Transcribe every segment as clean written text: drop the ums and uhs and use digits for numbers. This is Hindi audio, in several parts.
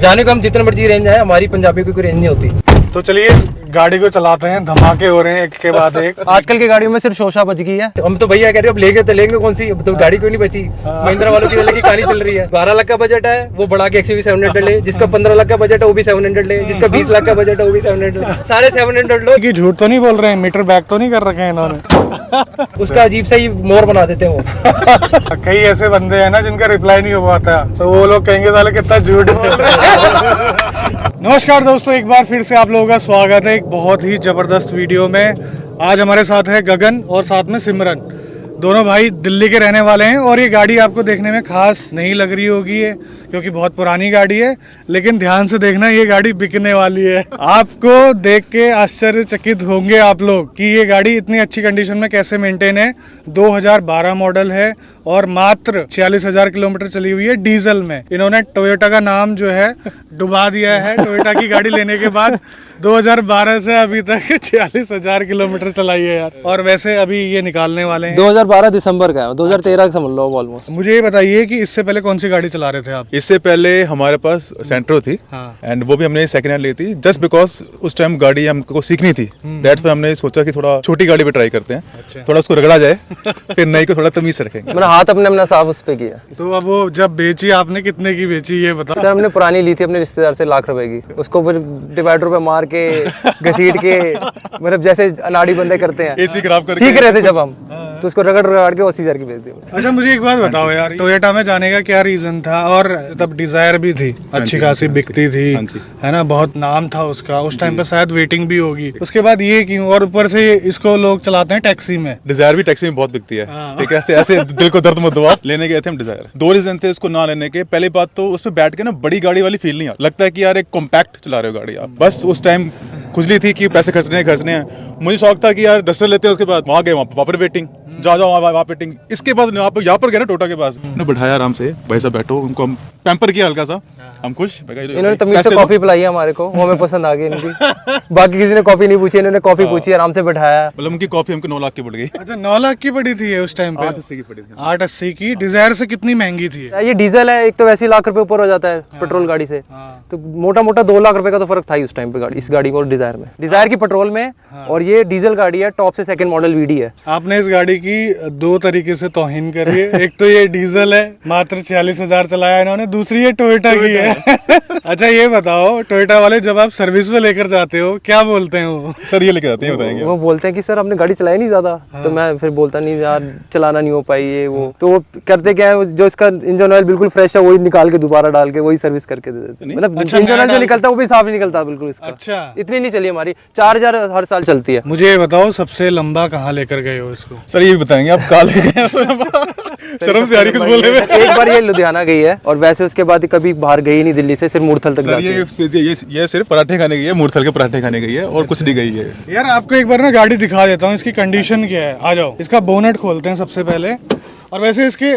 जाने को हम जितने मर्जी रेंज है, हमारी पंजाबी की कोई रेंज नहीं होती। तो चलिए इस गाड़ी को चलाते हैं, धमाके हो रहे हैं एक के बाद एक। आजकल की गाड़ियों में सिर्फ शोशा बच गई है। हम तो भैया कह रहे हो अब लेंगे तो लेंगे कौन सी, अब तो गाड़ी कोई नहीं बची। महिंद्रा वालों की अलग की कहानी चल रही है। 12 लाख का बजट है, वो बढ़ा के XUV 700 ले। जिसका 15 लाख का बजट है वो भी 700 ले। जिसका 20 लाख का बजट है वो भी 700 ले। सारे 700 लो। कि झूठ तो नहीं बोल रहे हैं, मीटर बैक तो नहीं कर रखे हैं इन्होंने। उसका अजीब सा ही मोर बना देते हैं वो। कई ऐसे बंदे हैं ना जिनका रिप्लाई नहीं हो पाता, तो वो लोग कहेंगे साले कितना झूठ बोल रहे हैं। नमस्कार दोस्तों, एक बार फिर से आप लोगों का स्वागत है एक बहुत ही जबरदस्त वीडियो में। आज हमारे साथ है गगन और साथ में सिमरन। दोनों भाई दिल्ली के रहने वाले हैं और ये गाड़ी आपको देखने में खास नहीं लग रही होगी है क्योंकि बहुत पुरानी गाड़ी है, लेकिन ध्यान से देखना ये गाड़ी बिकने वाली है। आपको देख के आश्चर्यचकित होंगे आप लोग कि ये गाड़ी इतनी अच्छी कंडीशन में कैसे मेंटेन है। 2012 मॉडल है और मात्र 46,000 किलोमीटर चली हुई है डीजल में। इन्होंने टोयोटा का नाम जो है डुबा दिया है। टोयोटा की गाड़ी लेने के बाद 2012 से अभी तक 46,000 किलोमीटर चलाई है यार। और वैसे अभी ये निकालने वाले हैं 2012 दिसंबर का है, 2013 का समझ लो ऑलमोस्ट। मुझे ये बताइए कि इससे पहले कौन सी गाड़ी चला रहे थे आप? इससे पहले हमारे पास सेंट्रो थी एंड वो भी हमने सेकंड हैंड ली थी जस्ट बिकॉज उस टाइम गाड़ी हमको सीखनी थी। दैट्स व्हाई हमने सोचा कि थोड़ा छोटी गाड़ी पे ट्राई करते हैं। अच्छा। थोड़ा उसको रगड़ा जाए फिर नई को थोड़ा तमीज से रखेंगे। मैंने हाथ अपने साफ उस पे किया। तो अब वो जब बेची आपने कितने की बेची ये बता। सर हमने पुरानी ली थी अपने रिश्तेदार से ₹1,00,000 की। उसको फिर डिवाइडर पे मार के घसीट के, मतलब जैसे अनाड़ी बंदे करते हैं, एसी खराब करके सीख रहे थे जब हम, तो उसको रगड़ के 80,000 की बेच दी। अच्छा मुझे एक बात बताओ यार, टोयोटा में जाने का क्या रीजन था? और तब डिजायर भी थी, अच्छी खासी बिकती थी, है ना, बहुत नाम था उसका उस टाइम पे, शायद वेटिंग भी होगी। उसके बाद ये क्यों? और ऊपर से इसको लोग चलाते हैं टैक्सी में। डिजायर भी टैक्सी में बहुत बिकती है। ठीक है, ऐसे ऐसे दिल को दर्द मत दो। आप लेने गए थे हम डिजायर, 2 रीजन थे इसको ना लेने के। पहली बात तो उस पे बैठ के ना बड़ी गाड़ी वाली फील नहीं आता, लगता है कि यार एक कॉम्पैक्ट चला रहे हो गाड़ी आप। बस उस टाइम खुजली थी कि पैसे खर्चने हैं। मुझे शौक था कि यार डस्टर लेते हैं, उसके बाद वहाँ गए, वहाँ पर वेटिंग, जाओ वहाँ वेटिंग। इसके बाद यहाँ पर गए ना टोटा के पास, बैठाया आराम से, भाई साहब बैठो, उनको हम पैम्पर किया हल्का सा, हम खुश। इन्होंने तमीज से कॉफी पिलाई है हमारे को, वो हमें पसंद आ गई इनकी। बाकी किसी ने कॉफी नहीं पूछी, इन्होंने कॉफी पूछी, आराम से बैठाया। मतलब उनकी कॉफी हमको 9 लाख की पड़ गई। अच्छा 9 लाख की पड़ी थी उस टाइम पे? 880 की पड़ी थी। 880 की डिजायर से कितनी महंगी थी ये डीजल है, एक तो वैसे ही ₹1,00,000 ऊपर हो जाता है पेट्रोल गाड़ी से, तो मोटा मोटा ₹2,00,000 का तो फर्क था ही उस टाइम पे गाड़ी, इस गाड़ी को और डिजायर में। डिजायर की पेट्रोल में और ये डीजल गाड़ी है, टॉप से सेकंड मॉडल VD है। आपने इस गाड़ी की 2 तरीके से तौहीन करी है। एक तो ये डीजल है, मात्र 46,000 चलाया इन्होंने, दूसरी ये टोयोटा की है। अच्छा ये बताओ, टोयोटा वाले जब आप सर्विस में लेकर जाते हो क्या बोलते हैं वो? सर ये लेके जाते हैं, बताएंगे। वो बोलते हैं कि सर हमने गाड़ी चलाई नहीं ज्यादा। तो मैं फिर बोलता नहीं यार चलाना नहीं हो पाई ये वो। तो वो करते क्या है, जो इसका इंजन ऑयल बिल्कुल फ्रेश है वही निकाल के दोबारा डाल के वही सर्विस करके दे देते हैं। मतलब इंजन ऑयल जो निकलता है वो भी साफ नहीं निकलता बिल्कुल इसका। अच्छा, इतनी नहीं चली हमारी, 4,000 हर साल चलती है। मुझे ये बताओ सबसे लंबा कहाँ लेकर गए हो इसको? सर ये भी बताएंगे आप कहाँ ले गए? शर्म से आ रही कुछ बोलने में। एक बार ये लुधियाना गई है और वैसे उसके बाद कभी बाहर गई नहीं दिल्ली से, सिर्फ मूर्थल तक जाती है। ये सिर्फ पराठे खाने गई है, मूर्थल के पराठे खाने गई है और कुछ नहीं गई है। यार आपको एक बार ना गाड़ी दिखा देता हूँ, इसकी कंडीशन क्या है। आ जाओ, इसका बोनेट खोलते हैं सबसे पहले। और वैसे इसके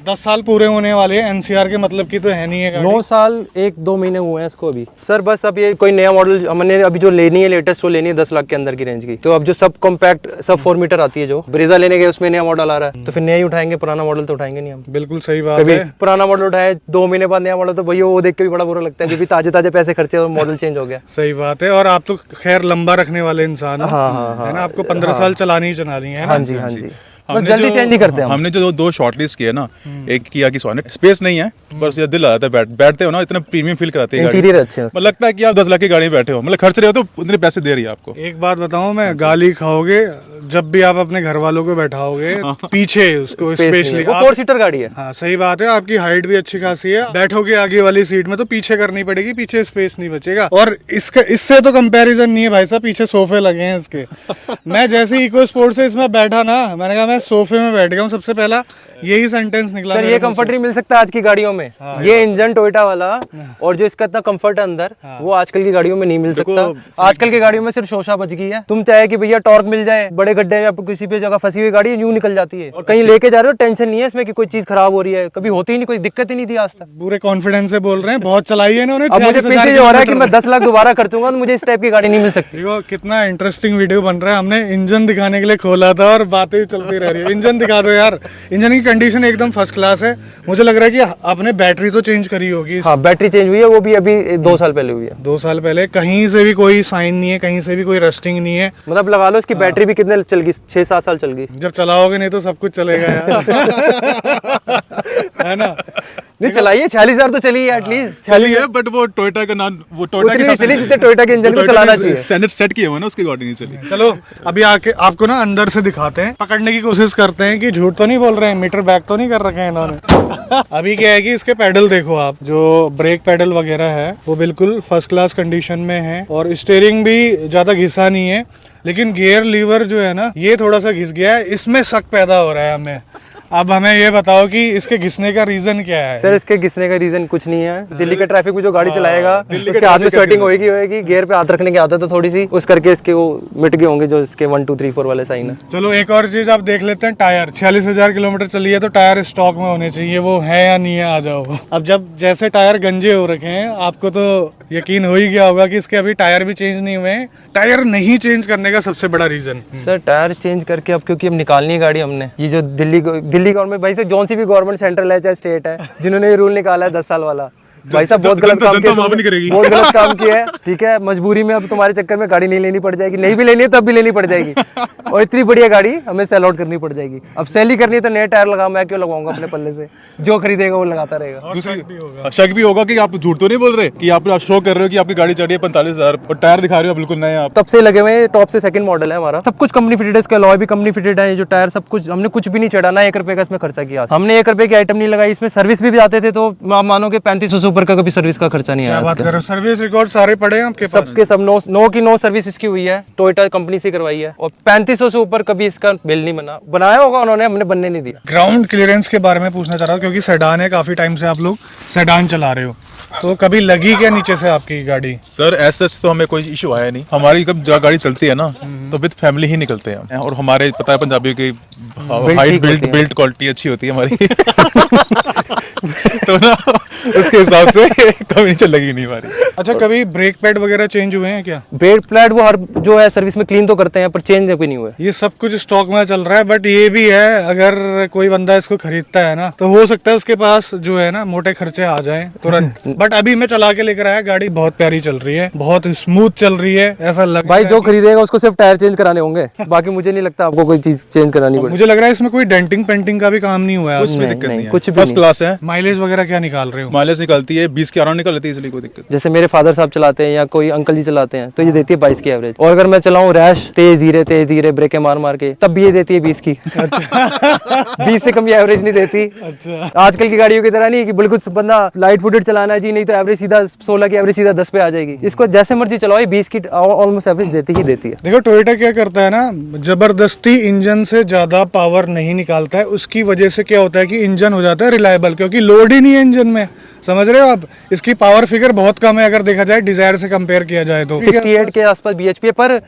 10 साल पूरे होने वाले हैं NCR के, मतलब की तो है नहीं है गाड़ी। 9 साल 1-2 महीने हुए हैं इसको अभी। सर बस अब ये कोई नया मॉडल हमने अभी जो लेनी है लेटेस्ट, वो लेनी है 10 लाख के अंदर की रेंज की। तो अब जो सब कॉम्पैक्ट सब 4 मीटर आती है, जो ब्रेजा लेने गए उसमें नया मॉडल आ रहा है, तो फिर नया ही उठाएंगे, पुराना मॉडल तो उठाएंगे नहीं हम। बिल्कुल सही बात है। पुराना मॉडल उठाए 2 महीने बाद नया मॉडल, तो भैया वो देख के भी बड़ा बुरा लगता है क्योंकि ताजे पैसे खर्चे और मॉडल चेंज हो गया। सही बात है। और आप तो खैर लंबा रखने वाले इंसान हो, है ना, आपको 15 साल चलानी ही है। हाँ जी, हाँ जी। जल्दी चेंज नहीं करते हमने जो 2 शॉर्टलिस्ट किए ना, एक किया की सोनेट, स्पेस नहीं है बस ये दिल आता है, बैठते हो ना इतना प्रीमियम फील कराती है गाड़ी। इंटीरियर अच्छे हैं, मतलब लगता है कि आप 10 लाख की गाड़ी में बैठे हो, मतलब खर्च रहे हो तो उतने पैसे दे रही है आपको। एक बात बताऊं मैं, गाली खाओगे जब भी आप अपने घर वालों को बैठाओगे पीछे उसको, स्पेशली वो 4 सीटर गाड़ी है। हाँ सही बात है, आपकी हाइट भी अच्छी खासी है, बैठोगे आगे वाली सीट में तो पीछे करनी पड़ेगी, पीछे स्पेस नहीं बचेगा। और इससे तो कंपैरिजन नहीं है भाई साहब, पीछे सोफे लगे हैं इसके। मैं जैसे इको स्पोर्ट से इसमें बैठा ना, मैंने कहा मैं सोफे में बैठ गया हूँ, सबसे पहला यही सेंटेंस निकला। सर ये कंफर्ट नहीं मिल सकता आज की गाड़ियों में। ये इंजन टोयोटा वाला और जो इसका इतना कंफर्ट है अंदर, वो आजकल की गाड़ियों में नहीं मिल सकता। आजकल की गाड़ियों में सिर्फ शोशा बच गई है। तुम चाहे कि भैया टॉर्क मिल जाए, बड़े गड्ढे में आपको किसी भी जगह फंसी हुई गाड़ी यूं निकल जाती है, और कहीं लेके जा रहे हो टेंशन नहीं है इसमें कि कोई चीज खराब हो रही है, कभी होती ही नहीं, कोई दिक्कत ही नहीं थी आज तक। पूरे कॉन्फिडेंस से बोल रहे हैं, बहुत चलाई है इन्होंने। अब मुझे पीछे हो रहा है कि मैं 10 लाख दोबारा खर्चूंगा तो मुझे इस टाइप की गाड़ी नहीं मिल सकती। देखो कितना इंटरेस्टिंग वीडियो बन रहा है, हमने इंजन दिखाने के लिए खोला था और बातें चलती रह रही है। इंजन दिखा दो यार, इंजन की कंडीशन एकदम फर्स्ट क्लास है। मुझे लग रहा है कि आपने बैटरी तो चेंज करी होगी। हाँ, बैटरी चेंज हुई है, वो भी अभी 2 साल पहले हुई है। 2 साल पहले। कहीं से भी कोई साइन नहीं है, कहीं से भी कोई रस्टिंग नहीं है। मतलब लगा लो इसकी बैटरी भी कितने चल गई, 6-7 साल चल गई। जब चलाओगे नहीं तो सब कुछ चलेगा यार। है ना? नहीं चलाइए, 46,000 तो चली है एटलीस्ट। चली है, बट वो टोयोटा का नाम, वो टोयोटा के चली जितने टोयोटा के इंजन में चलाना चाहिए। स्टैंडर्ड सेट किए हुए ना, उसके अकॉर्डिंग नहीं चली। चलो अभी आके आपको ना अंदर से दिखाते हैं, पकड़ने की कोशिश करते हैं कि झूठ तो नहीं बोल रहे हैं, मीटर बैक तो नहीं कर रखे हैं इन्होंने। अभी क्या है कि इसके पैडल देखो आप, जो ब्रेक पैडल वगैरह है वो बिल्कुल फर्स्ट क्लास कंडीशन में है, और स्टीयरिंग भी ज्यादा घिसा नहीं है। लेकिन गियर लीवर जो है ना, ये थोड़ा सा घिस गया है, इसमें शक पैदा हो रहा है हमें। अब हमें ये बताओ कि इसके घिसने का रीजन क्या है? सर इसके घिसने का रीजन कुछ नहीं है। दिल्ली के ट्रैफिक में जो गाड़ी चलाएगा उसके हाथ में स्वेटिंग होएगी, गियर पे हाथ रखने की आदत है थोड़ी सी, उस करके इसके वो मिट गए होंगे जो इसके 1 2 3 4 वाले साइन है। चलो एक और चीज आप देख लेते हैं, टायर 46,000 किलोमीटर चली है तो टायर स्टॉक में होने चाहिए, वो है या नहीं है? आ जाओ। अब जब जैसे टायर गंजे हो रखे हैं, आपको तो यकीन हो ही गया होगा कि इसके अभी टायर भी चेंज नहीं हुए हैं। टायर नहीं चेंज करने का सबसे बड़ा रीजन? सर टायर चेंज करके अब क्योंकि अब निकालनी है गाड़ी हमने, ये जो दिल्ली गवर्नमेंट, भाई से कौन सी भी गवर्नमेंट, सेंट्रल है चाहे स्टेट है, जिन्होंने ये रूल निकाला है 10 साल वाला, भाई साहब बहुत गलत काम किया, बहुत गलत काम किया है। ठीक है, मजबूरी में अब तुम्हारे चक्कर में गाड़ी नहीं लेनी पड़ जाएगी, नहीं भी लेनी है तब भी लेनी पड़ जाएगी, और इतनी बढ़िया गाड़ी हमें सेल आउट करनी पड़ जाएगी। अब सेल ही करनी है तो नए टायर लगाओ, मैं क्यों लगाऊंगा अपने पल्ले से, जो खरीदेगा वो लगाता रहेगा। शक भी होगा कि आप झूठ तो नहीं बोल रहे, कि आप शो कर रहे हो कि आपकी गाड़ी चढ़ी है 45,000 और टायर दिखा रहे हो बिल्कुल नए आप। तब से लगे हुए, टॉप से सेकंड मॉडल है हमारा, सब कुछ कंपनी फिटेड है, इसका अलॉय भी कंपनी फिटेड है, जो टायर सब कुछ हमने कुछ भी नहीं चढ़ा, ना 1 रुपए का इसमें खर्चा किया हमने, 1 रुपए की आइटम नहीं लगाई इसमें। सर्विस भी जाते थे तो आप मानोगे 3500 से ऊपर का कभी सर्विस का खर्चा नहीं आया। बात कर रहे हो, सर्विस रिकॉर्ड सारे पड़े हैं आपके पास? सबके सब नो की नो सर्विस इसकी हुई है, टोयोटा कंपनी से करवाई है, और 3500 से ऊपर कभी इसका बिल नहीं बना, बनाया होगा उन्होंने, हमने बनने नहीं दिया। ग्राउंड क्लियरेंस के बारे में पूछना चाह रहा हूँ, क्योंकि सेडान है, काफी टाइम से आप लोग सेडान चला रहे हो, तो कभी लगी क्या नीचे से आपकी गाड़ी? सर ऐसा तो हमें कोई इशू आया नहीं। हमारी जब गाड़ी चलती है ना तो विद फैमिली ही निकलते हैं, और हमारे पता है पंजाबियों की हाइट बिल्ड क्वालिटी अच्छी होती है हमारी। तो ना उसके हिसाब से कभी नीचे लगी नहीं हमारी। अच्छा, कभी ब्रेक पैड वगैरह चेंज हुए हैं क्या? ब्रेक पैड वो हर जो है सर्विस में क्लीन तो करते हैं, पर चेंज कोई नहीं हुआ है। ये सब कुछ स्टॉक में चल रहा है, बट ये भी है अगर कोई बंदा इसको खरीदता है ना, तो हो सकता है उसके पास जो है ना मोटे खर्चे आ जाएं तुरंत। बट अभी मैं चला के लेकर आया, गाड़ी बहुत प्यारी चल रही है, बहुत स्मूथ चल रही है, ऐसा लग भाई जो खरीदेगा उसको सिर्फ टायर चेंज कराने होंगे, बाकी मुझे नहीं लगता आपको कोई चीज चेंज करानी पड़ेगी। मुझे लग रहा है इसमें कोई डेंटिंग पेंटिंग का भी काम नहीं हुआ है, उसमें दिक्कत नहीं है, कुछ भी फर्स्ट क्लास है। माइलेज वगैरह क्या निकाल रहे हो? माइलेज निकलती है 20 के अराउंड निकल लेती है, इसलिए कोई दिक्कत। जैसे मेरे फादर साहब चलाते हैं या कोई अंकल जी चलाते हैं तो ये देती है 22 की एवरेज, और अगर मैं चलाऊं रैश तेज धीरे ब्रेकें मार के, तब भी ये देती है 20 की। 20 से कम ये एवरेज नहीं देती। अच्छा, आजकल की गाड़ियों की तरह नहीं कि बिल्कुल बंदा लाइट फुटेड चलाना है जी, नहीं तो एवरेज सीधा 16 की एवरेज सीधा 10 पे आ जाएगी। इसको जैसे मर्जी चलाओ, 20 की ऑलमोस्ट एवरेज देती ही देती है। देखो टोयोटा क्या करता है ना, जबरदस्ती इंजन से ज्यादा पावर नहीं निकालता है, उसकी वजह से क्या होता है कि इंजन हो जाता है रिलायबल, क्योंकि लोड ही नहीं है इंजन में। समझ रहे हो आप? इसकी पावर फिगर बहुत कम है अगर देखा जाए डिजायर से कंपेयर किया जाए तो। 68 के आसपास बीएचपी है, पर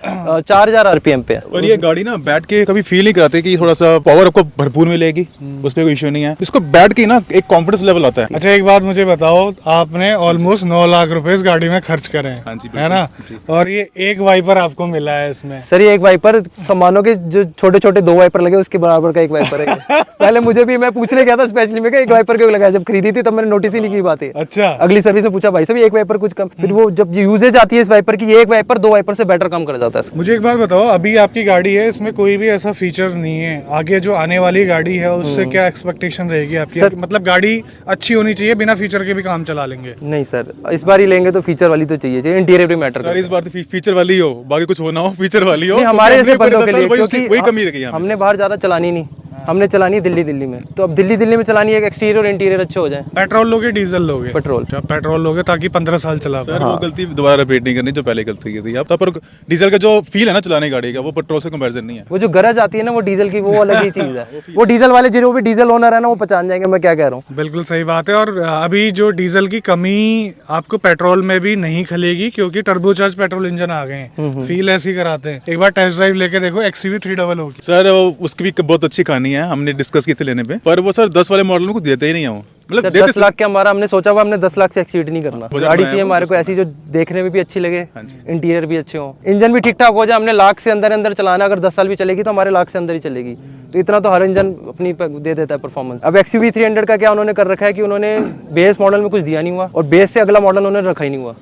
4000 आरपीएम पे है। और ये गाड़ी ना बैठ के कभी फील नहीं कराते कि थोड़ा सा पावर आपको भरपूर मिलेगी, उसमें कोई इशू नहीं है। इसको बैठ के ना एक कॉन्फिडेंस लेवल आता है। अच्छा, एक बात मुझे बताओ, आपने ऑलमोस्ट 9 लाख रुपए इस गाड़ी में खर्च करे हैं, हाँ जी, है ना? और ये एक वाइपर आपको मिला है इसमें। सर ये एक वाइपर, मानो कि जो छोटे छोटे 2 वाइपर लगे उसके बराबर का एक वाइपर है। पहले मुझे भी, मैं पूछने गया था स्पेशली में एक वाइपर क्यों लगा, जब खरीदी थी तब मैंने नोटिस ही नहीं की बात है। अच्छा, अगली सर्विस में पूछा भाई साहब एक वाइपर कुछ कम, फिर वो जब यूजेज आती है इस वाइपर की, ये एक वाइपर 2 वाइपर से बेटर काम कर जाता है। मुझे एक बात बताओ, अभी आपकी गाड़ी है, इसमें कोई भी ऐसा फीचर नहीं है, आगे जो आने वाली गाड़ी है उससे क्या एक्सपेक्टेशन रहेगी आपकी? मतलब गाड़ी अच्छी होनी चाहिए, बिना फीचर के भी काम चला लेंगे? नहीं सर, इस बार ही लेंगे तो फीचर वाली तो चाहिए, इंटीरियर भी मैटर सर इस बार तो फीचर वाली हो, बाकी कुछ होना हो फीचर वाली हो। हमारे जैसे बंदों के लिए, वही कमी रही है। हमने बाहर ज्यादा चलानी नहीं, हमने चलानी दिल्ली में, तो अब दिल्ली में चलानी है, एक्सटीरियर और इंटीरियर अच्छे हो जाए। पेट्रोल लोगे डीजल लोगे? पेट्रोल। पेट्रोल लोगे ताकि 15 साल चला सर वो गलती दोबारा रिपीट नहीं करनी जो पहले गलती की थी। अब पर डीजल का जो फील है ना चलाने गाड़ी का, वो पेट्रोल से कंपैरिजन नहीं है। वो जो गरज आती है ना वो डीजल की, वो अलग ही चीज है। वो डीजल वाले जो भी डीजल ओनर है ना वो पहचान जाएंगे मैं क्या कह रहा हूँ। बिल्कुल सही बात है। और अभी जो डीजल की कमी आपको पेट्रोल में भी नहीं खलेगी, क्योंकि टर्बोचार्ज पेट्रोल इंजन आ गए हैं, फील ऐसी कराते हैं। एक बार टेस्ट ड्राइव लेके देखो, XUV 300 होगी। सर उसकी भी बहुत अच्छी कहानी पुरानी है, हमने डिस्कस की थी लेने पे, पर वो सर 10 वाले मॉडल में कुछ देते ही नहीं है वो, मतलब सर, देते 10 लाख के हमारा हमने सोचा हुआ हमने 10 लाख से एक्सीड नहीं करना। बजट गाड़ी बनाया चाहिए हुआ हमारे को 10 ऐसी जो देखने में भी अच्छी लगे, हाँ जी। इंटीरियर भी अच्छे हो, इंजन भी ठीक ठाक हो जाए। हमने लाख से अंदर अंदर चलाना, अगर 10 साल भी चलेगी तो हमारे लाख से अंदर ही चलेगी, तो इतना तो हर इंजन अपनी दे देता है परफॉर्मेंस। अब XUV 300 का क्या उन्होंने कर रखा है कि उन्होंने बेस मॉडल में कुछ दिया नहीं हुआ और बेस से अगला मॉडल उन्होंने रखा ही नहीं हुआ।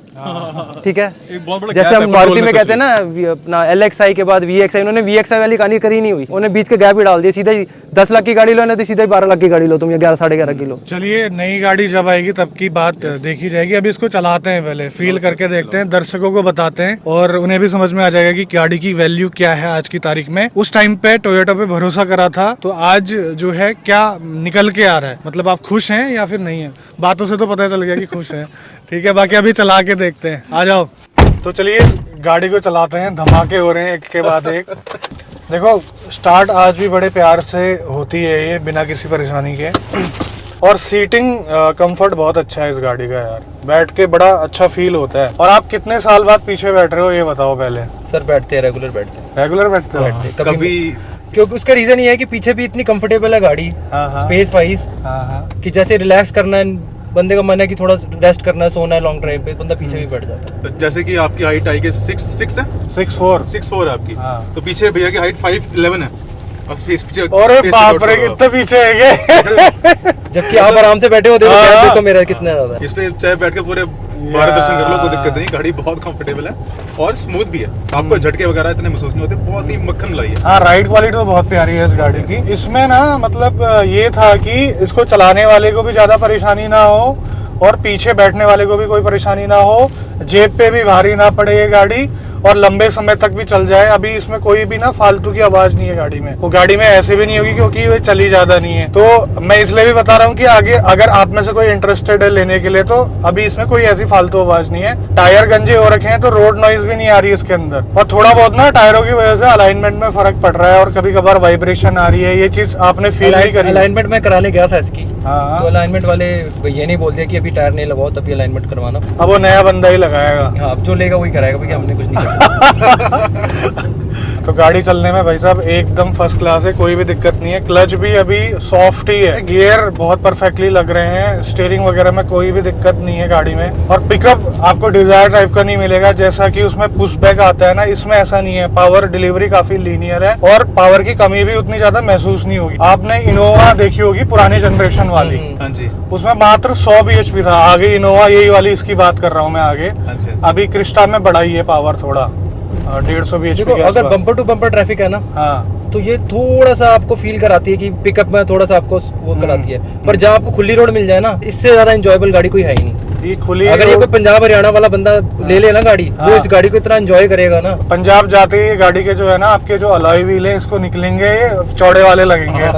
ठीक है, एक बहुत बड़ा जैसे gap हम है मारुति पेट्रोल में में कहते हैं ना अपना LXI के बाद VXI, उन्होंने VXI वाली कहानी करी नहीं हुई, उन्होंने बीच के गैप ही डाल दिया। सीधा ही 10 लाख की गाड़ी लो ना तो सीधा ही 12 लाख की गाड़ी लो तुम, या 11 साढ़े 11 किलो। चलिए नई गाड़ी जब आएगी तब की बात देखी जाएगी, अभी इसको चलाते हैं, पहले फील करके देखते हैं, दर्शकों को बताते हैं और उन्हें भी समझ में आ जाएगा कि गाड़ी की वैल्यू क्या है आज की तारीख में। उस टाइम पे टोयोटा पे भरोसा करा था, तो आज जो है क्या निकल के आ रहा है, मतलब आप खुश हैं या फिर नहीं है? बातों से तो पता चल गया कि खुश हैं। ठीक है, बाकी अभी चला के देखते हैं, आ जाओ। तो चलिए इस गाड़ी को चलाते हैं, धमाके हो रहे हैं एक के बाद एक। देखो स्टार्ट आज भी बड़े प्यार से होती है ये, बिना किसी परेशानी के, और सीटिंग कंफर्ट बहुत अच्छा है इस गाड़ी का यार, बैठ के बड़ा अच्छा फील होता है। और आप कितने साल बाद पीछे बैठ रहे हो ये बताओ पहले? सर बैठते हैं, रेगुलर बैठते हैं, रेगुलर बैठते हो? कभी क्योंकि उसका रीजन ये है कि पीछे भी इतनी कंफर्टेबल है गाड़ी, स्पेस वाइज, कि जैसे रिलैक्स करना है, बंदे का मन है कि थोड़ा रेस्ट करना है, सोना है लॉन्ग ड्राइव पे, बंदा पीछे भी बैठ जाता है। जैसे कि आपकी हाइट आई के 6'6" है, 6'4" है आपकी, हाँ। तो पीछे भैया की हाइट 5'11" है और स्पेस पीछे, अरे space बाप out रे, होगा। कितने पीछे है ये। जबकि आप आराम से बैठे हो, देखो हाँ। gap देखो मेरा कितना ज्यादा है। इस पे चाहे बैठ के पूरे 12 दर्शन कर लो, कोई दिक्कत नहीं, गाड़ी बहुत कंफर्टेबल है और स्मूथ भी है, आपको झटके वगैरह इतने महसूस नहीं होते, बहुत ही मक्खन लाई है। हाँ, राइड क्वालिटी तो बहुत प्यारी है इस गाड़ी की। इसमें ना मतलब ये था कि इसको चलाने वाले को भी ज्यादा परेशानी ना हो और पीछे बैठने वाले को भी कोई परेशानी ना हो, जेब पे भी भारी ना पड़े ये गाड़ी, और लंबे समय तक भी चल जाए। अभी इसमें कोई भी ना फालतू की आवाज नहीं है गाड़ी में, वो गाड़ी में ऐसे भी नहीं होगी क्योंकि ये चली ज्यादा नहीं है। तो मैं इसलिए भी बता रहा हूँ कि आगे अगर आप में से कोई इंटरेस्टेड है लेने के लिए, तो अभी इसमें कोई ऐसी फालतू आवाज नहीं है। टायर गंजे हो रखे हैं तो रोड नॉइज भी नहीं आ रही है इसके अंदर, और थोड़ा बहुत ना टायरों की वजह से अलाइनमेंट में फर्क पड़ रहा है और कभी कभार वाइब्रेशन आ रही है, ये चीज आपने फील नहीं करी? अलाइनमेंट में कराने गया था इसकी, हाँ। तो अलाइनमेंट वाले ये नहीं बोलते कि अभी टायर नहीं लगाओ तभी अलाइनमेंट करवाना। अब वो नया बंदा ही लगाएगा। हाँ, अब जो लेगा वही कराएगा भैया, हमने कुछ नहीं किया। तो गाड़ी चलने में भाई साहब एकदम फर्स्ट क्लास है, कोई भी दिक्कत नहीं है। क्लच भी अभी सॉफ्ट ही है, गियर बहुत परफेक्टली लग रहे हैं, स्टीयरिंग वगैरह में कोई भी दिक्कत नहीं है गाड़ी में। और पिकअप आपको डिजायर टाइप का नहीं मिलेगा जैसा कि उसमें पुश बैक आता है ना, इसमें ऐसा नहीं है। पावर डिलीवरी काफी लीनियर है और पावर की कमी भी उतनी ज्यादा महसूस नहीं होगी। आपने इनोवा देखी होगी पुरानी जनरेशन वाली, हाँ जी, उसमें मात्र 100 bhp था। आगे इनोवा यही वाली इसकी बात कर रहा हूँ मैं आगे। हाँ जी, हाँ जी। अभी क्रिस्टा में बढ़ाई है पावर थोड़ा, 150 bhp देखो के अगर आसपास। बम्पर टू बम्पर ट्रैफिक है ना, हाँ, तो ये थोड़ा सा आपको फील कराती है कि पिकअप में थोड़ा सा आपको वो कराती है, पर जब आपको खुली रोड मिल जाए ना, इससे ज्यादा एंजॉयबल गाड़ी कोई है ही नहीं। ये खुली अगर ये कोई पंजाब हरियाणा वाला बंदा ले ले ना गाड़ी, वो हाँ। इस गाड़ी को इतना एंजॉय करेगा ना। पंजाब जाते ही गाड़ी के जो है ना आपके जो अलॉय व्हील है इसको निकलेंगे, चौड़े वाले लगेंगे,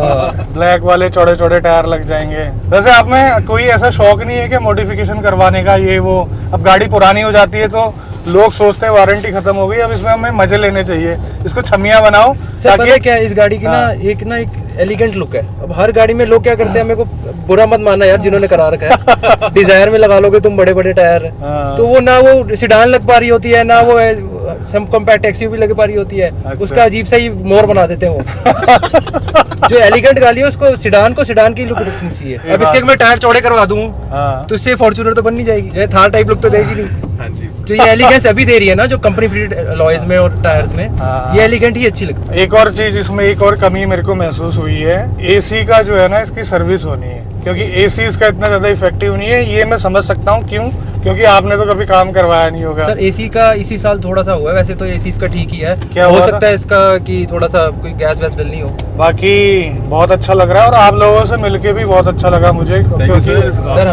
ब्लैक वाले चौड़े चौड़े टायर लग जाएंगे। वैसे आप में कोई ऐसा शौक नहीं है कि मॉडिफिकेशन करवाने का, ये वो? अब गाड़ी पुरानी हो जाती है तो लोग सोचते हैं वारंटी खत्म हो गई, अब इसमें हमें मजे लेने चाहिए, इसको छमिया बनाओ। सर पता है क्या है, इस गाड़ी की ना एक एलिगेंट लुक है। अब हर गाड़ी में लोग क्या करते हैं, मेरे को बुरा मत मानना यार जिन्होंने करा रखा है, डिजायर में लगा लोगे तुम बड़े बड़े टायर, हाँ। तो वो ना वो सिडान लग पा रही होती है, ना वो सब कॉम्पैक्ट एक्सयूवी लग पा रही होती है, अच्छा। उसका अजीब सा ही मोर बना देते हैं वो। जो एलिगेंट गाड़ी है उसको सिडान की लुक रखनी चाहिए। अब इसके मैं टायर चौड़े करवा दूं हाँ। तो इससे फॉर्च्यूनर तो बन नहीं जाएगी, ये थार टाइप लुक तो देगी नहीं। हाँ जी, जो ये एलिगेंस अभी दे रही है ना, जो कंपनी फिटेड अलॉयज में और टायर्स में, हाँ। ये एलिगेंट ही अच्छी लगती है। एक और चीज इसमें, एक और कमी मेरे को महसूस हुई है, एसी का जो है ना इसकी सर्विस होनी है, क्योंकि एसी इसका इतना ज्यादा इफेक्टिव नहीं है। ये मैं समझ सकता हूँ क्यों, क्योंकि आपने तो कभी काम करवाया नहीं होगा। सर एसी का इसी साल थोड़ा सा हुआ है, वैसे तो एसी इसका ठीक ही है। क्या हो हुआ सकता था? है इसका कि थोड़ा सा कोई गैस वैस डलनी हो। बाकी बहुत अच्छा लग रहा है और आप लोगों से मिलके भी बहुत अच्छा लगा मुझे, थैंक यू क्योंकि सर। सर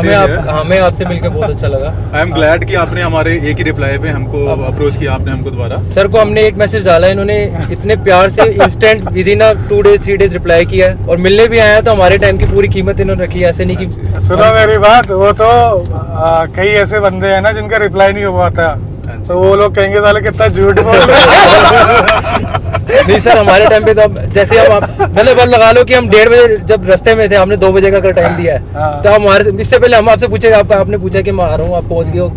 हमें आपसे मिलकर बहुत अच्छा लगा। आई एम ग्लैड कि आपने हमारे एक ही रिप्लाई पे हमको अप्रोच किया आपने हमको दोबारा। सर को हमने एक मैसेज डाला, इन्होंने इतने प्यार से instant with in 2 days 3 days reply किया है, और मिलने भी आया तो हमारे टाइम की पूरी कीमत इन्होंने रखी है। ऐसे नहीं कि सुनो मेरी बात, वो तो कई ऐसे बंदे हैं ना जिनका रिप्लाई नहीं हो पाता, तो वो लोग कहेंगे साले कितना झूठ बोल रहे हैं। नहीं सर, हमारे टाइम पे तो जैसे हम मतलब अब लगा लो कि हम 1:30 बजे जब रास्ते में थे, हमने 2 बजे का अगर टाइम दिया है, हाँ। तो हमारे इससे पहले हम आपसे पूछे, आपने पूछा कि मैं आ रहा हूँ, आप पहुंच गए हो,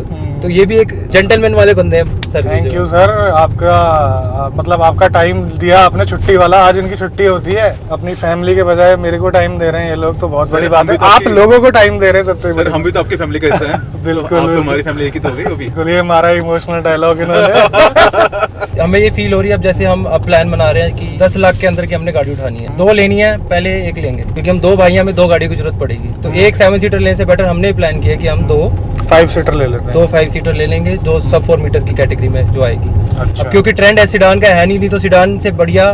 तो ये भी एक जेंटलमैन वाले बंदे हैं सर। थैंक यू सर, आपका मतलब आपका टाइम दिया आपने, छुट्टी वाला। आज इनकी छुट्टी होती है, अपनी फैमिली के बजाय मेरे को टाइम दे रहे हैं ये लोग, तो बहुत बड़ी बात है। आप लोगों को टाइम दे रहे हैं सबसे सर हम भी तो आपकी फैमिली का हिस्सा हैं। बिल्कुल, आप तो हमारी फैमिली एक ही तो हो गई अभी। बिल्कुल, ये हमारा इमोशनल डायलॉग इन्होंने। हमें ये फील हो रही है अब जैसे हम अब प्लान बना रहे हैं कि 10 लाख के अंदर की हमने गाड़ी उठानी है, 2 लेनी है, पहले एक लेंगे क्योंकि हम 2 भाई हैं, हमें 2 गाड़ी की जरूरत पड़ेगी। तो एक 7 सीटर लेने से बेटर हमने प्लान किया कि हम 2 5 सीटर ले लेते हैं। 2 5 सीटर ले लेंगे, 2 सब 4 मीटर की कैटेगरी में जो आएगी। अच्छा। अब क्योंकि ट्रेंड है सिडान का है नहीं तो सिडान से बढ़िया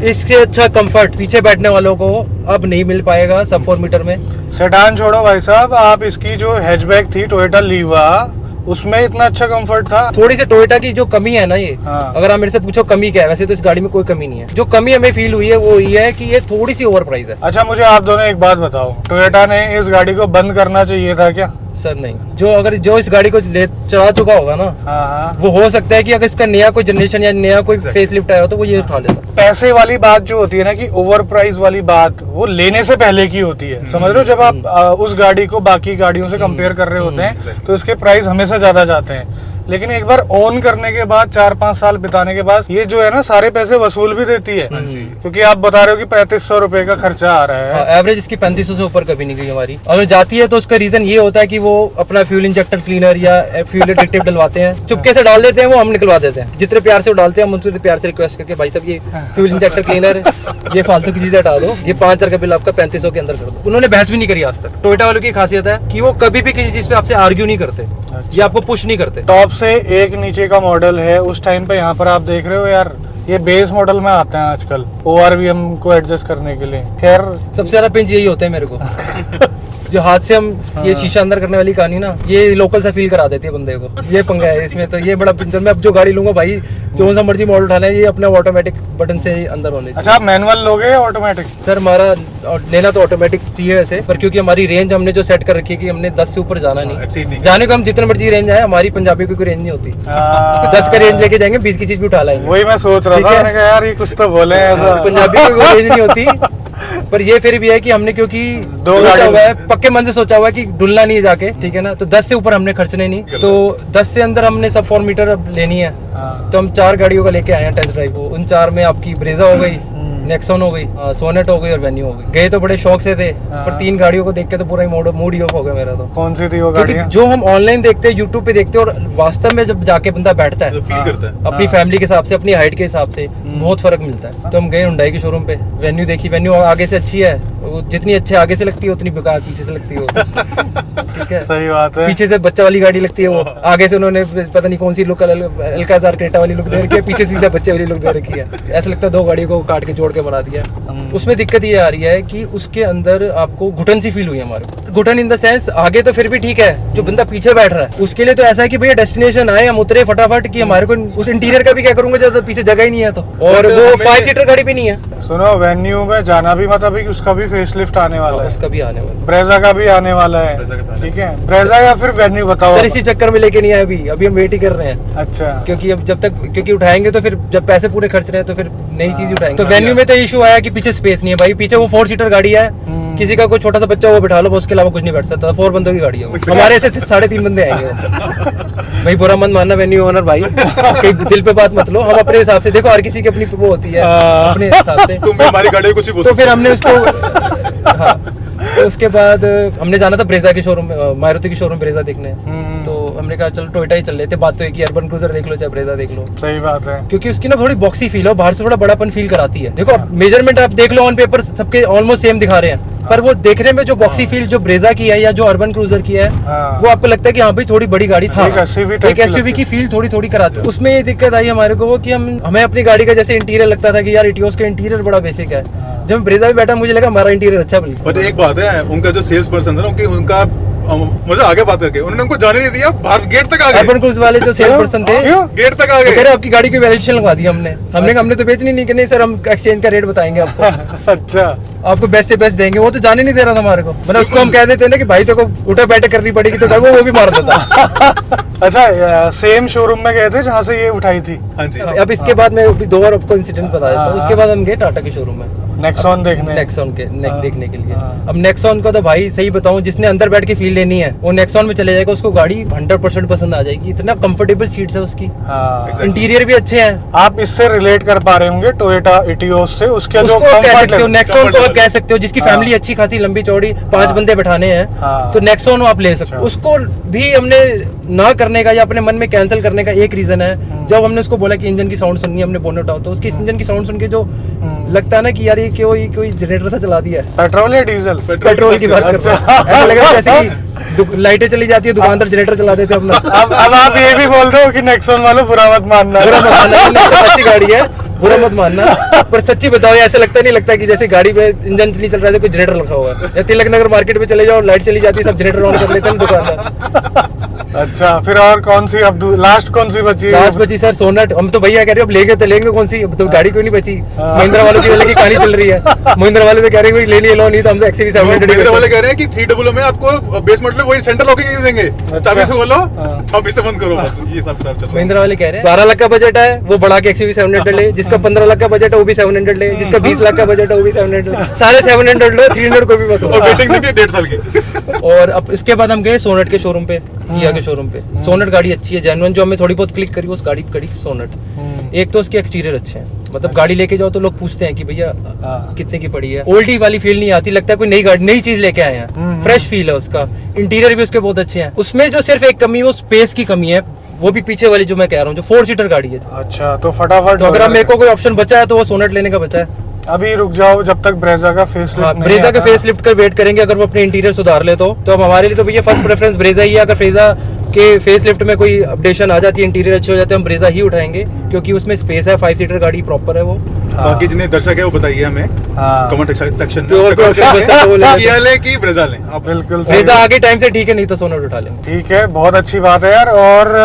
इससे अच्छा कंफर्ट पीछे बैठने वालों को अब नहीं मिल पाएगा सब 4 मीटर में। सेडान छोड़ो भाई साहब, आप इसकी जो हैचबैक थी टोयोटा लीवा, उसमें इतना अच्छा कंफर्ट था। थोड़ी सी टोयोटा की जो कमी है ना ये, हाँ। अगर आप मेरे से पूछो कमी क्या है, वैसे तो इस गाड़ी में कोई कमी नहीं है। जो कमी हमें फील हुई है वो ये है कि ये थोड़ी सी ओवर प्राइस है। अच्छा, मुझे आप दोनों एक बात बताओ, टोयोटा ने इस गाड़ी को बंद करना चाहिए था क्या? सर नहीं, जो इस गाड़ी को ले चला चुका होगा ना, हाँ। वो हो सकता है कि अगर इसका नया कोई जनरेशन या नया कोई फेस लिफ्ट आया हो तो वो ये उठा लेता। पैसे वाली बात जो होती है ना, कि ओवर प्राइस वाली बात, वो लेने से पहले की होती है, समझ रहे हो? जब आप उस गाड़ी को बाकी गाड़ियों से कंपेयर कर रहे होते हैं तो इसके प्राइस हमेशा ज्यादा जाते हैं, लेकिन एक बार ऑन करने के बाद 4-5 साल बिताने के बाद ये जो है ना सारे पैसे वसूल भी देती है। क्योंकि आप बता रहे हो कि 3500 रुपए का खर्चा आ रहा है। एवरेज इसकी 3500 से ऊपर कभी नहीं गई हमारी। अगर जाती है तो उसका रीजन ये होता है कि वो अपना फ्यूल इंजेक्टर क्लीनर या फ्यूल एडिटिव डलवाते हैं, चुपके से डाल देते हैं, वो हम निकलवा देते हैं। जितने प्यार से वो डालते हैं हम उनसे प्यार से रिक्वेस्ट करके भाई साहब ये फ्यूल इंजेक्टर क्लीनर ये फालतू की चीजें हटा दो, ये 5000 का बिल आपका 3500 के अंदर कर दो। उन्होंने बहस भी नहीं करी आज तक। टोयोटा वालों की खासियत है कि वो कभी भी किसी चीज पे आपसे आर्ग्यू नहीं करते, ये आपको पुश नहीं करते। टॉप से एक नीचे का मॉडल है उस टाइम पे, यहाँ पर आप देख रहे हो यार, ये बेस मॉडल में आते हैं आजकल ORVM को एडजस्ट करने के लिए। खैर सबसे ज्यादा पिंच यही होते हैं मेरे को जो हाथ से हम ये शीशा अंदर करने वाली कहानी ना, ये लोकल सा फील करा देती है बंदे को। ये पंगा है इसमें, तो ये बड़ा पिंच। मैं अब जो गाड़ी लूंगा भाई, जो सा मर्जी मॉडल उठाना है, ये अपना ऑटोमेटिक बटन से अंदर होने चाहिए। अच्छा, आप मैनुअल लोगे या ऑटोमेटिक? सर हमारा लेना तो ऑटोमेटिक चाहिए वैसे, पर क्योंकि हमारी रेंज हमने जो सेट कर रखी है कि हमने 10 से ऊपर जाना नहीं, जाने को हम जितने मर्जी रेंज आए, हमारी पंजाबी की कोई रेंज नहीं होती। 10 का रेंज लेके जाएंगे, 20 की चीज भी उठा लाएंगे। वही मैं सोच रहा था, मैंने कहा यार ये कुछ तो बोले ऐसा। पंजाबी की कोई रेंज नहीं होती। पर ये फिर भी है कि हमने क्योंकि सोचा हुआ है, पक्के मन से सोचा हुआ है कि डुलना नहीं है जाके, ठीक है ना, तो 10 से ऊपर हमने खर्चने नहीं, तो 10 से अंदर हमने सब 4 मीटर अब लेनी है। तो हम 4 गाड़ियों का लेके आए हैं टेस्ट ड्राइव को। उन 4 में आपकी ब्रेजा हो गई, नेक्सॉन हो गई, सोनेट हो गई और वेन्यू हो गई। गए तो बड़े शौक से थे, पर 3 गाड़ियों को देख के तो पूरा मूड ही ऑफ हो गया मेरा तो। कौन सी थी वो गाड़ी? जो हम ऑनलाइन देखते हैं, यूट्यूब पे देखते हैं, और वास्तव में जब जाके बंदा बैठता है, फील करता है अपनी फैमिली के हिसाब से, अपनी हाइट के हिसाब से बहुत फर्क मिलता है। तो हम गए हुंडई के शोरूम पे, वेन्यू देखी, वेन्यू आगे से अच्छी है, वो जितनी अच्छी आगे से लगती है उतनी बेकार पीछे से लगती है। ठीक है, सही बात है। पीछे से बच्चा वाली गाड़ी लगती है वो, आगे से उन्होंने पता नहीं कौन सी लुक, अल्काजार क्रेटा वाली लुक दे रखी है, पीछे सीधा बच्चे वाली लुक दे रखी है। ऐसा लगता है 2 गाड़ियों को काट के जोड़ के बना दिया। उसमें दिक्कत ये आ रही है कि उसके अंदर आपको घुटन सी फील हुई है हमारे को। घुटन इन द सेंस, आगे तो फिर भी ठीक है, जो बंदा पीछे बैठ रहा है उसके लिए तो ऐसा है कि भैया डेस्टिनेशन आए, हम उतरे फटाफट, कि हमारे को उस इंटीरियर का भी क्या करूंगा जब पीछे जगह ही नहीं है तो। और वो 5 सीटर गाड़ी भी नहीं है। सुनो, वेन्यू में जाना भी मत, अभी उसका भी फेसलिफ्ट आने वाला है, उसका भी आने वाला ब्रेजा का भी आने वाला है। ठीक है, ब्रेजा या फिर वेन्यू बताओ। सर इसी चक्कर में लेके नहीं आए अभी हम वेट ही कर रहे हैं। अच्छा, क्योंकि अब जब तक, क्योंकि उठाएंगे तो फिर जब पैसे पूरे खर्च रहे हैं तो फिर नई चीज उठाएंगे। तो वेन्यू में तो इशू आया कि पीछे स्पेस नहीं है भाई, पीछे वो 4 सीटर गाड़ी है, किसी का कोई छोटा सा बच्चा वो बिठा लो, उसके अलावा कुछ नहीं बैठ सकता। 4 बंदों की गाड़ी है वो। हमारे ऐसे 3.5 बंदे आएंगे। भाई बुरा मत मानना वेन्यू ओनर भाई, कहीं दिल पे बात मत लो, हम अपने हिसाब से देखो, हर किसी की अपनी वो होती है अपने हिसाब से। तुम भी हमारी गाड़ी कुछ ही बोल तो फिर हमने उसको हाँ, तो उसके बाद हमने जाना था ब्रेजा के शोरूम, मारुति की शोरूम ब्रेजा देखने। तो हमने कहा चलो टोयोटा ही चल लेते। बात तो है कि अर्बन क्रूजर देख लो चाहे ब्रेजा देख लो। सही बात है, क्योंकि उसकी ना थोड़ी बॉक्सी फील हो, बाहर से थोड़ा बड़ापन फील कराती है। देखो मेजरमेंट आप देख लो ऑन पेपर, सबके ऑलमोस्ट सेम दिखा रहे हैं, पर वो देखने में जो बॉक्सी फील जो ब्रेजा की है या जो अर्बन क्रूजर की है, वो आपको लगता है कि हाँ भाई थोड़ी बड़ी गाड़ी, हाँ एक एसयूवी की फील थोड़ी कराती है। उसमें ये दिक्कत आई हमारे को कि हमें अपनी गाड़ी का जैसे इंटीरियर लगता था कि यार इटियोस का इंटीरियर बड़ा बेसिक है। जब ब्रेजा में बैठा मुझे लगा हमारा इंटीरियर अच्छा बल्कि। बट एक बात है, उनका जो सेल्स पर्सन था ना, उनका मुझे आगे बात करके उन्होंने हमको जाने नहीं दिया, बाहर गेट तक आ गए। अर्बन क्रूज वाले जो सेल्स पर्सन थे गेट तक आ गए, कह रहे आपकी गाड़ी की वैल्यूएशन लगवा दी हमने तो बेचनी नहीं, कि नहीं सर हम एक्सचेंज का रेट बताएंगे आपको। अच्छा, आपको बेस्ट से बेस्ट देंगे। वो तो जाने नहीं दे रहा था हमारे को, मतलब उसको हम कह देते ना कि भाई तो को उठा बैठे करनी पड़ेगी, तो वो भी मार देता। अच्छा, सेम शोरूम में गए थे जहाँ से ये उठाई थी? हाँ जी। अब इसके बाद मैं 2 और आपको इंसिडेंट बता देता हूँ। उसके बाद हम गए टाटा के शोरूम में, नेक्सॉन देखने नेक्सॉन के नेक हाँ, देखने के लिए। हाँ। अब नेक्सॉन का तो भाई सही बताऊं, जिसने अंदर बैठ के फील लेनी है वो नेक्सॉन में चले जाएगा, उसको गाड़ी 100% पसंद आ जाएगी। इतना कंफर्टेबल सीट्स है उसकी, हाँ। इंटीरियर भी अच्छे हैं। आप इससे रिलेट कर पा रहे होंगे टोयोटा इटियोस से, उसके जो उसको कह comfort सकते हो, level- नेक्सॉन को आप comfort कह सकते हो, जिसकी हाँ। फैमिली अच्छी खासी लंबी चौड़ी 5 हाँ। बंदे बैठाने हैं, हाँ। तो नेक्सॉन आप ले सकते हो। अच्छा। उसको भी हमने ना करने का या अपने मन में कैंसिल करने का एक रीजन है, जब हमने उसको बोला कि इंजन की साउंड सुननी है, हमने बोनट उठाओ तो उसकी इंजन की साउंड सुन के जो लगता है ना कि यार ये कोई जनरेटर सा चला दिया है। पेट्रोल या डीजल? पेट्रोल की बात कर रहा हूं। ऐसा लग रहा है जैसे कि लाइटें चली जाती है, दुकानदार जनरेटर चला देते हैं अपना। अब आप ये भी बोल रहे हो कि नेक्सॉन वालों बुरा मत मानना। बुरा मत मानना, नेक्सॉन अच्छी गाड़ी है, बुरा मत मानना, पर सच्ची बताओ ऐसा लगता नहीं लगता कि जैसे गाड़ी में इंजन नहीं चल रहा है, कोई जनरेटर रखा हुआ है। या तिलक नगर मार्केट में चले जाओ, लाइट चली जाती है, सब जनरेटर ऑन कर लेते हैं दुकानदार। अच्छा, फिर और कौन सी अब लास्ट कौन सी बची है? लास्ट बची सर सोनट। हम तो भैया कह रहे हो अब लेंगे तो लेंगे कौन सी, अब तो गाड़ी कोई नहीं बची। हाँ। महिंद्रा वालों की अलग ही कहानी चल रही है। महिंद्रा वाले तो कह रहे हैं लेनी है लो, नहीं तो हम तो XUV 700 मेरे वाले कह रहे हैं कि 300 में आपको बेस मॉडल में वही सेंटर लॉकिंग देंगे, चाबी से बोलो अब इसे बंद करो, बस ये सब चल रहा है। महिंद्रा वाले कह रहे हैं 12 लाख का बजट है वो बढ़ा के XUV 700 ले, जिसका 15 लाख का बजट है वो भी 700 ले, जिसका 20 लाख का बजट है वो भी 700 ले, सारे 700 लो, 300 को भी मत और लो। वेटिंग देखिए 1.5 साल की। और अब इसके बाद हम गए सोनट के शोरूम पे, किया के शोरूम पे। सोनट गाड़ी अच्छी है, जेन्युइन जो हमें थोड़ी बहुत क्लिक करी उस गाड़ी करी सोनट। एक तो उसके एक्सटीरियर अच्छे हैं, मतलब गाड़ी लेके जाओ तो लोग पूछते हैं कि भैया हाँ। कितने की पड़ी है। ओल्डी वाली फील नहीं आती, लगता है कोई नई गाड़ी नई चीज लेके आए हैं, फ्रेश फील है उसका। इंटीरियर भी उसके बहुत अच्छे हैं। उसमें जो सिर्फ एक कमी है वो स्पेस की कमी है, वो भी पीछे वाली जो मैं कह रहा हूँ, जो 4 सीटर गाड़ी है। अच्छा, तो फटाफट तो अगर अब मेरे को कोई ऑप्शन बचा है तो वो सोनट लेने का बचा है। अभी रुक जाओ जब तक ब्रेजा का फेस हाँ, ब्रेजा के फेस लिफ्ट का वेट करेंगे, अगर वो अपने इंटीरियर सुधार ले तो अब हमारे लिए तो भैया फर्स्ट प्रेफरेंस ब्रेजा ही है। अगर ब्रेजा के फेस लिफ्ट में कोई अपडेशन आ जाती है, इंटीरियर अच्छे हो जाते हैं, हम ब्रेजा ही उठाएंगे, क्योंकि उसमें स्पेस है, 5 सीटर गाड़ी प्रॉपर है वो। बाकी जितने दर्शक है वो बताइए हमें कमेंट सेक्शन तो और कोई option बचता है तो वो ले लेते हैं। किया ले कि ब्रेजा लें आप। बिल्कुल सही। ब्रेजा आगे टाइम से ठीक है, नहीं तो सोनट उठा लेंगे। ठीक है, बहुत अच्छी बात है यार। और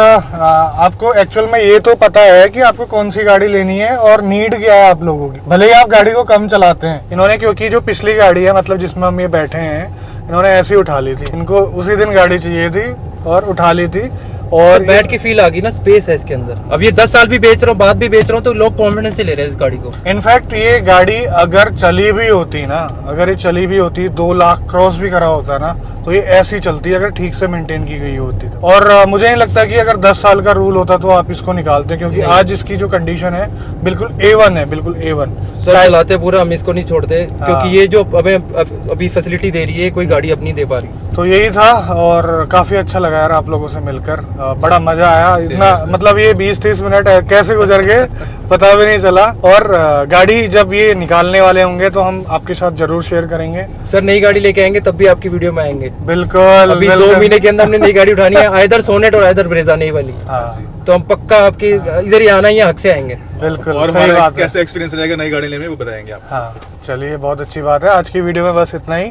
आपको एक्चुअल में ये तो पता है कि आपको कौन सी गाड़ी लेनी है और नीड क्या है आप लोगों की, भले ही आप गाड़ी को कम चलाते हैं। इन्होंने क्योंकि जो पिछली गाड़ी है, मतलब जिसमें हम ये बैठे हैं, इन्होंने ऐसी उठा ली थी, इनको उसी दिन गाड़ी चाहिए थी और उठा ली थी। और बैठ की फील आ गई ना, स्पेस है इसके अंदर। अब ये 10 साल भी बेच रहा हूँ, बाद भी बेच रहा हूँ, तो लोग कॉन्फिडेंस से ले रहे हैं इस गाड़ी को। इनफैक्ट ये गाड़ी अगर चली भी होती ना, अगर ये चली भी होती, 2 लाख क्रॉस भी करा होता ना, तो ये ऐसी चलती अगर ठीक से मेंटेन की गई होती तो। और मुझे नहीं लगता कि अगर 10 साल का रूल होता तो आप इसको निकालते, क्योंकि नहीं। आज इसकी जो कंडीशन है बिल्कुल A1 है, बिल्कुल A1। सर चलाते पूरा हम इसको नहीं छोड़ते, क्योंकि ये जो अभी फैसिलिटी दे रही है कोई गाड़ी अपनी दे पा रही। तो यही था, और काफी अच्छा लगा यार आप लोगों से मिलकर, बड़ा मजा आया। इतना मतलब ये 20-30 मिनट कैसे गुजर गए पता भी नहीं चला। और गाड़ी जब ये निकालने वाले होंगे तो हम आपके साथ जरूर शेयर करेंगे। सर नई गाड़ी लेके आएंगे तब भी आपकी वीडियो में आएंगे। बिल्कुल, अभी 2 महीने के अंदर हमने नई गाड़ी उठानी है, आइदर सोनेट और आइदर ब्रेजा नई वाली। हाँ, तो हम पक्का आपकी इधर ही आना ही है, हक से आएंगे। बिल्कुल और सही हमारा बात है। कैसे एक्सपीरियंस रहेगा नई गाड़ी लेने में वो बताएंगे आप। हाँ, चलिए बहुत अच्छी बात है। आज की वीडियो में बस इतना ही,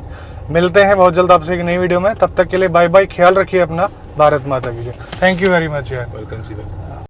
मिलते हैं बहुत जल्द आपसे एक नई वीडियो में। तब तक के लिए बाय बाय, ख्याल रखिए अपना। भारत माता की जय। थैंक यू वेरी मच यार। वेलकम जी।